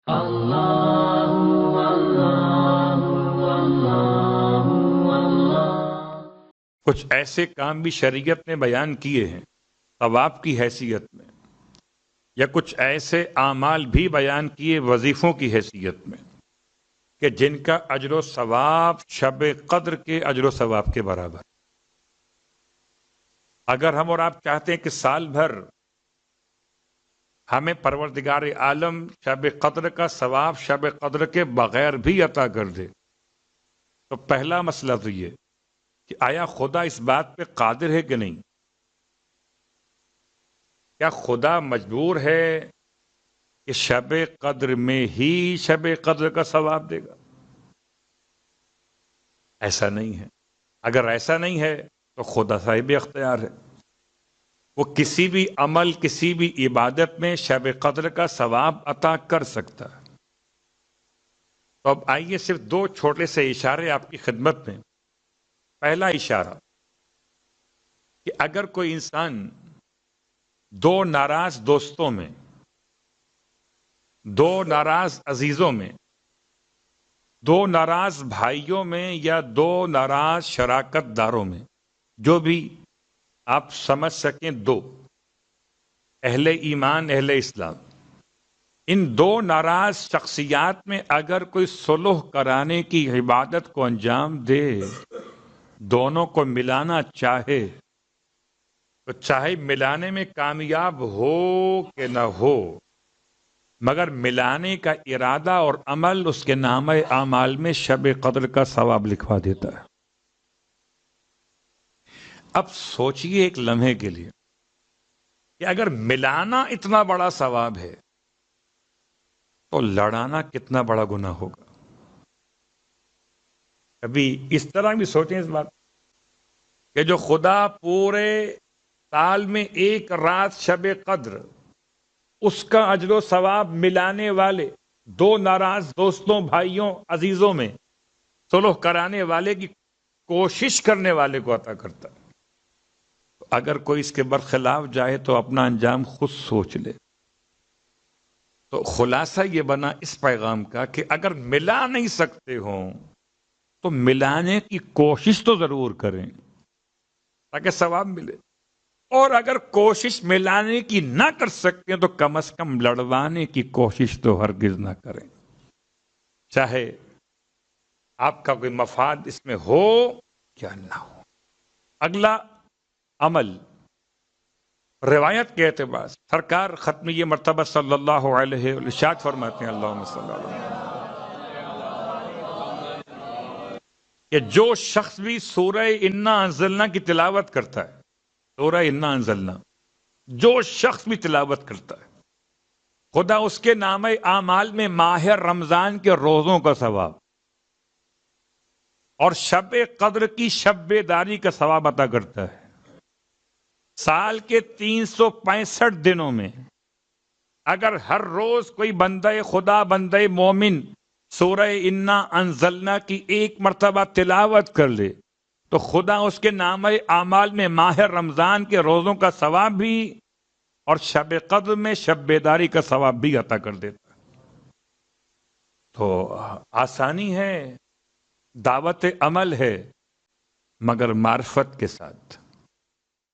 اللہ اللہ اللہ اللہ۔ کچھ ایسے کام بھی شریعت نے بیان کیے ہیں ثواب کی حیثیت میں، یا کچھ ایسے اعمال بھی بیان کیے وظیفوں کی حیثیت میں کہ جن کا اجر و ثواب شب قدر کے اجر و ثواب کے برابر۔ اگر ہم اور آپ چاہتے ہیں کہ سال بھر ہمیں پروردگار عالم شب قدر کا ثواب شب قدر کے بغیر بھی عطا کر دے، تو پہلا مسئلہ تو یہ کہ آیا خدا اس بات پہ قادر ہے کہ نہیں؟ کیا خدا مجبور ہے کہ شب قدر میں ہی شب قدر کا ثواب دے گا؟ ایسا نہیں ہے۔ اگر ایسا نہیں ہے تو خدا صاحب اختیار ہے، وہ کسی بھی عمل کسی بھی عبادت میں شب قدر کا ثواب عطا کر سکتا ہے۔ تو اب آئیے صرف دو چھوٹے سے اشارے آپ کی خدمت میں۔ پہلا اشارہ کہ اگر کوئی انسان دو ناراض دوستوں میں، دو ناراض عزیزوں میں، دو ناراض بھائیوں میں، یا دو ناراض شراکت داروں میں، جو بھی آپ سمجھ سکیں، دو اہل ایمان اہل اسلام، ان دو ناراض شخصیات میں اگر کوئی صلح کرانے کی عبادت کو انجام دے، دونوں کو ملانا چاہے، تو چاہے ملانے میں کامیاب ہو کہ نہ ہو، مگر ملانے کا ارادہ اور عمل اس کے نامہ اعمال میں شب قدر کا ثواب لکھوا دیتا ہے۔ اب سوچئے ایک لمحے کے لیے کہ اگر ملانا اتنا بڑا ثواب ہے تو لڑانا کتنا بڑا گناہ ہوگا۔ کبھی اس طرح بھی سوچیں اس بات کہ جو خدا پورے سال میں ایک رات شب قدر اس کا اجر و ثواب ملانے والے دو ناراض دوستوں، بھائیوں، عزیزوں میں صلح کرانے والے کی کوشش کرنے والے کو عطا کرتا ہے، تو اگر کوئی اس کے برخلاف جائے تو اپنا انجام خود سوچ لے۔ تو خلاصہ یہ بنا اس پیغام کا کہ اگر ملا نہیں سکتے ہوں تو ملانے کی کوشش تو ضرور کریں تاکہ ثواب ملے، اور اگر کوشش ملانے کی نہ کر سکتے تو کم از کم لڑوانے کی کوشش تو ہرگز نہ کریں، چاہے آپ کا کوئی مفاد اس میں ہو یا نہ ہو۔ اگلا عمل روایت کے اعتبار سے سرکار ختم یہ مرتبہ صلی اللہ علیہ وسلم ارشاد فرماتے ہیں، اللہم صلی اللہ علیہ وسلم، کہ جو شخص بھی سورہ انا انزلنا کی تلاوت کرتا ہے، سورہ انا انزلنا جو شخص بھی تلاوت کرتا ہے، خدا اس کے نامہ اعمال میں ماہ رمضان کے روزوں کا ثواب اور شب قدر کی شب بیداری کا ثواب عطا کرتا ہے۔ سال کے 365 دنوں میں اگر ہر روز کوئی بندہ خدا، بندہ مومن سورہ انا انزلنا کی ایک مرتبہ تلاوت کر لے تو خدا اس کے نامہ اعمال میں ماہ رمضان کے روزوں کا ثواب بھی اور شب قدر میں شب بیداری کا ثواب بھی عطا کر دیتا ہے۔ تو آسانی ہے، دعوت عمل ہے، مگر معرفت کے ساتھ۔